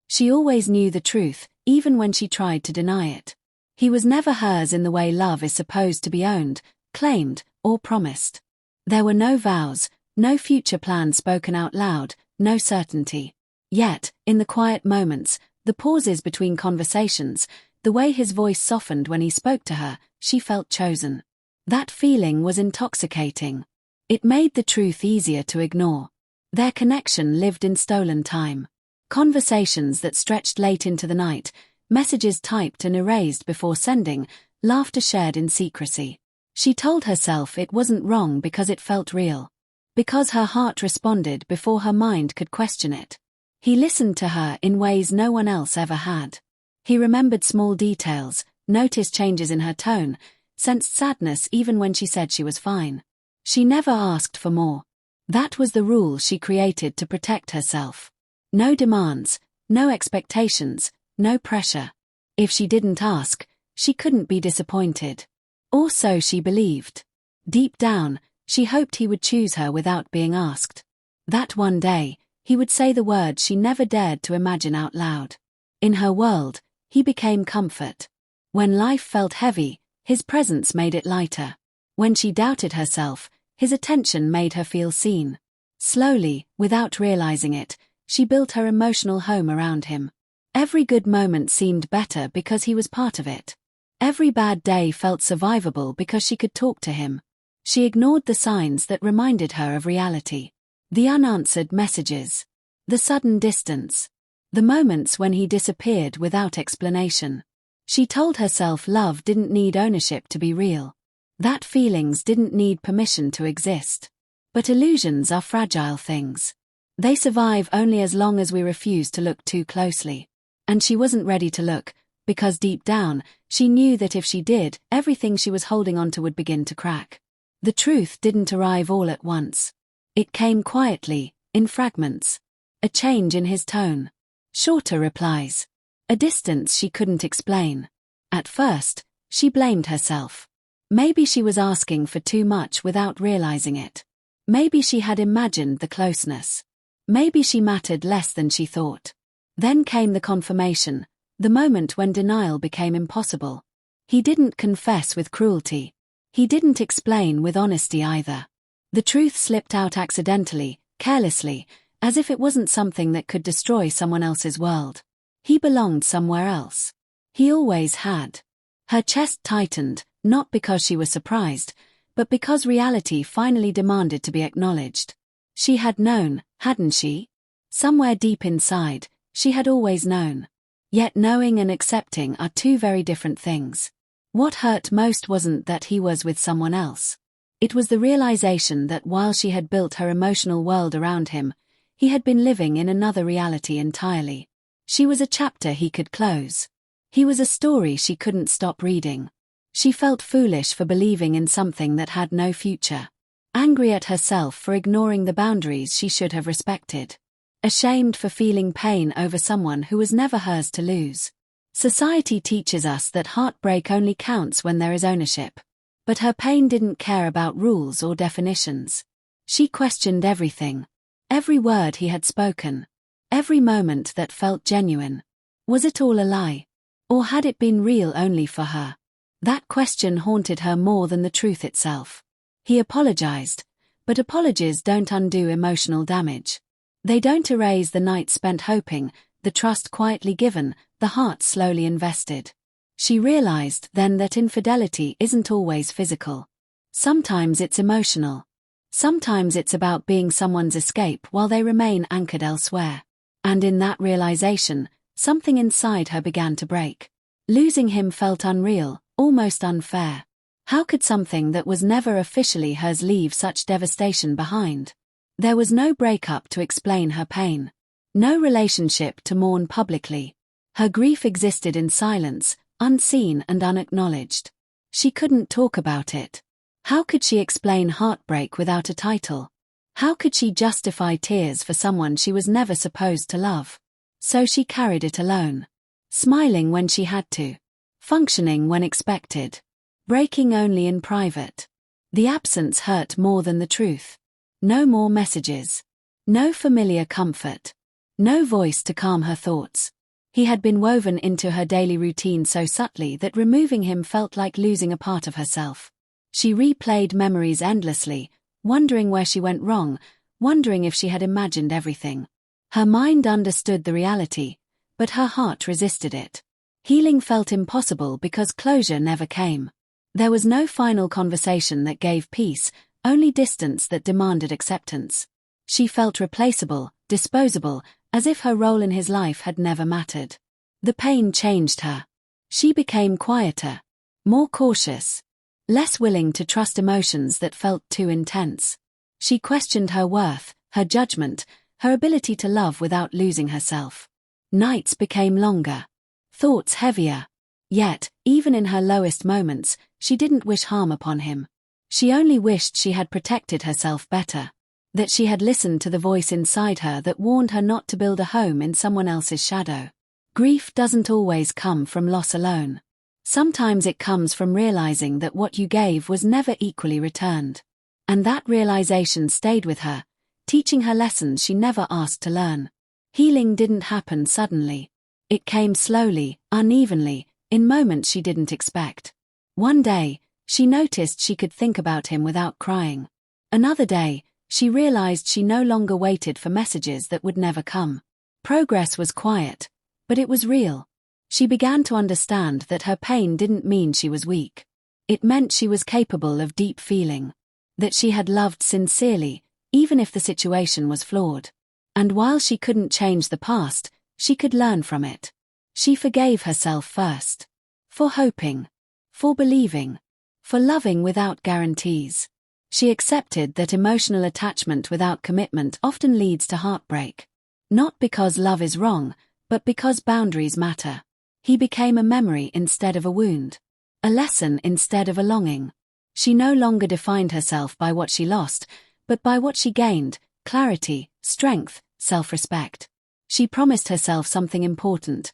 She always knew the truth, even when she tried to deny it. He was never hers in the way love is supposed to be owned, claimed, or promised. There were no vows, no future plans spoken out loud, no certainty. Yet, in the quiet moments, the pauses between conversations, the way his voice softened when he spoke to her, she felt chosen. That feeling was intoxicating. It made the truth easier to ignore. Their connection lived in stolen time. Conversations that stretched late into the night, messages typed and erased before sending, laughter shared in secrecy. She told herself it wasn't wrong because it felt real. Because her heart responded before her mind could question it. He listened to her in ways no one else ever had. He remembered small details, noticed changes in her tone, sensed sadness even when she said she was fine. She never asked for more. That was the rule she created to protect herself. No demands, no expectations, no pressure. If she didn't ask, she couldn't be disappointed. Or so she believed. Deep down, she hoped he would choose her without being asked. That one day, he would say the words she never dared to imagine out loud. In her world, he became comfort. When life felt heavy, his presence made it lighter. When she doubted herself, his attention made her feel seen. Slowly, without realizing it, she built her emotional home around him. Every good moment seemed better because he was part of it. Every bad day felt survivable because she could talk to him. She ignored the signs that reminded her of reality. The unanswered messages. The sudden distance. The moments when he disappeared without explanation. She told herself love didn't need ownership to be real. That feelings didn't need permission to exist. But illusions are fragile things. They survive only as long as we refuse to look too closely. And she wasn't ready to look, because deep down, she knew that if she did, everything she was holding onto would begin to crack. The truth didn't arrive all at once. It came quietly, in fragments. A change in his tone. Shorter replies. A distance she couldn't explain. At first, she blamed herself. Maybe she was asking for too much without realizing it. Maybe she had imagined the closeness. Maybe she mattered less than she thought. Then came the confirmation, the moment when denial became impossible. He didn't confess with cruelty. He didn't explain with honesty either. The truth slipped out accidentally, carelessly, as if it wasn't something that could destroy someone else's world. He belonged somewhere else. He always had. Her chest tightened, not because she was surprised, but because reality finally demanded to be acknowledged. She had known, hadn't she? Somewhere deep inside, she had always known. Yet knowing and accepting are two very different things. What hurt most wasn't that he was with someone else. It was the realization that while she had built her emotional world around him, he had been living in another reality entirely. She was a chapter he could close. He was a story she couldn't stop reading. She felt foolish for believing in something that had no future. Angry at herself for ignoring the boundaries she should have respected. Ashamed for feeling pain over someone who was never hers to lose. Society teaches us that heartbreak only counts when there is ownership. But her pain didn't care about rules or definitions. She questioned everything. Every word he had spoken. Every moment that felt genuine. Was it all a lie? Or had it been real only for her? That question haunted her more than the truth itself. He apologized, but apologies don't undo emotional damage. They don't erase the night spent hoping, the trust quietly given, the heart slowly invested. She realized then that infidelity isn't always physical. Sometimes it's emotional. Sometimes it's about being someone's escape while they remain anchored elsewhere. And in that realization, something inside her began to break. Losing him felt unreal, almost unfair. How could something that was never officially hers leave such devastation behind? There was no breakup to explain her pain. No relationship to mourn publicly. Her grief existed in silence, unseen and unacknowledged. She couldn't talk about it. How could she explain heartbreak without a title? How could she justify tears for someone she was never supposed to love? So she carried it alone. Smiling when she had to. Functioning when expected. Breaking only in private. The absence hurt more than the truth. No more messages. No familiar comfort. No voice to calm her thoughts. He had been woven into her daily routine so subtly that removing him felt like losing a part of herself. She replayed memories endlessly, wondering where she went wrong, wondering if she had imagined everything. Her mind understood the reality, but her heart resisted it. Healing felt impossible because closure never came. There was no final conversation that gave peace, only distance that demanded acceptance. She felt replaceable, disposable, as if her role in his life had never mattered. The pain changed her. She became quieter, more cautious, less willing to trust emotions that felt too intense. She questioned her worth, her judgment, her ability to love without losing herself. Nights became longer, thoughts heavier. Yet, even in her lowest moments, she didn't wish harm upon him. She only wished she had protected herself better, that she had listened to the voice inside her that warned her not to build a home in someone else's shadow. Grief doesn't always come from loss alone. Sometimes it comes from realizing that what you gave was never equally returned. And that realization stayed with her, teaching her lessons she never asked to learn. Healing didn't happen suddenly. It came slowly, unevenly, in moments she didn't expect. One day, she noticed she could think about him without crying. Another day, she realized she no longer waited for messages that would never come. Progress was quiet, but it was real. She began to understand that her pain didn't mean she was weak. It meant she was capable of deep feeling. That she had loved sincerely, even if the situation was flawed. And while she couldn't change the past, she could learn from it. She forgave herself first. For hoping. For believing. For loving without guarantees. She accepted that emotional attachment without commitment often leads to heartbreak. Not because love is wrong, but because boundaries matter. He became a memory instead of a wound. A lesson instead of a longing. She no longer defined herself by what she lost, but by what she gained: clarity, strength, self-respect. She promised herself something important.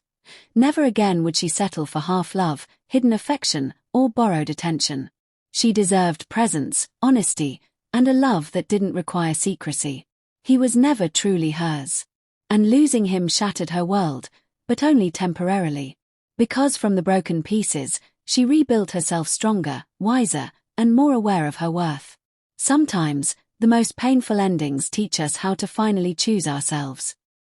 Never again would she settle for half-love, hidden affection, or borrowed attention. She deserved presence, honesty, and a love that didn't require secrecy. He was never truly hers. And losing him shattered her world, but only temporarily. Because from the broken pieces, she rebuilt herself stronger, wiser, and more aware of her worth. Sometimes, the most painful endings teach us how to finally choose ourselves.